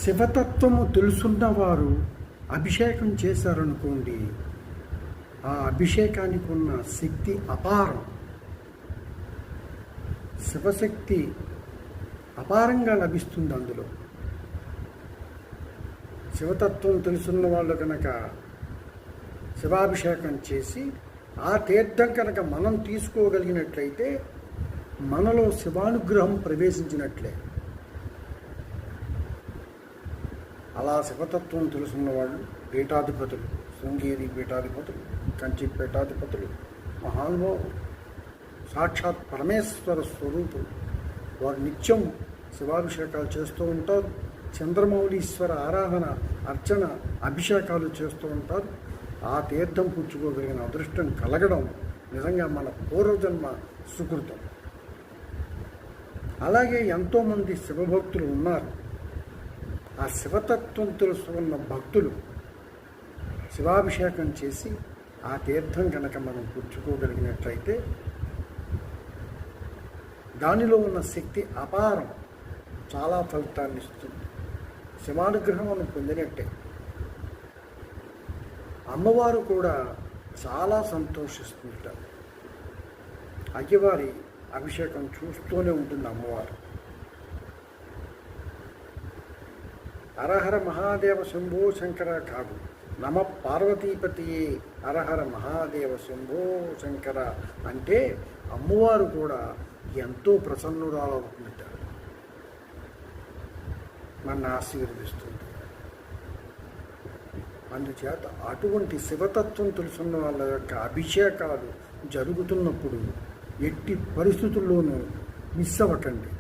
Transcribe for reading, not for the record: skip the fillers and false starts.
శివతత్వము తెలుసున్నవారు అభిషేకం చేశారనుకోండి, ఆ అభిషేకానికి ఉన్న శక్తి అపారం. శివశక్తి అపారంగా లభిస్తుంది అందులో. శివతత్వం తెలుసున్న వాళ్ళు కనుక శివాభిషేకం చేసి ఆ తీర్థం కనుక మనం తీసుకోగలిగినట్లయితే మనలో శివానుగ్రహం ప్రవేశించినట్లే. అలా శివతత్వం తెలుసున్న వాళ్ళు పీఠాధిపతులు, శృంగేరి పీఠాధిపతులు, కంచి పీఠాధిపతులు, మహానుభావులు, సాక్షాత్ పరమేశ్వర స్వరూపులు. వారు నిత్యం శివాభిషేకాలు చేస్తూ ఉంటారు. చంద్రమౌళీశ్వర ఆరాధన, అర్చన, అభిషేకాలు చేస్తూ ఉంటారు. ఆ తీర్థం పుచ్చుకోగలిగిన అదృష్టం కలగడం నిజంగా మన పూర్వజన్మ సుకృతం. అలాగే ఎంతోమంది శివభక్తులు ఉన్నారు. ఆ శివతత్వం తెలుసుకున్న భక్తులు శివాభిషేకం చేసి ఆ తీర్థం కనుక మనం పుచ్చుకోగలిగినట్లయితే దానిలో ఉన్న శక్తి అపారం, చాలా ఫలితాన్ని ఇస్తుంది. శివానుగ్రహం మనం పొందినట్టే. అమ్మవారు కూడా చాలా సంతోషిస్తుంటారు. అయ్యవారి అభిషేకం చూస్తూనే ఉంటుంది అమ్మవారు. హరహర మహాదేవ శంభో శంకర కాదు, నమ పార్వతీపతియే హరహర మహాదేవ శంభో శంకర అంటే అమ్మవారు కూడా ఎంతో ప్రసన్నురాలవుతుందట, నన్ను ఆశీర్వదిస్తుంది. అందుచేత అటువంటి శివతత్వం తెలుసున్న వాళ్ళ యొక్క అభిషేకాలు జరుగుతున్నప్పుడు ఎట్టి పరిస్థితుల్లోనూ మిస్ అవ్వకండి.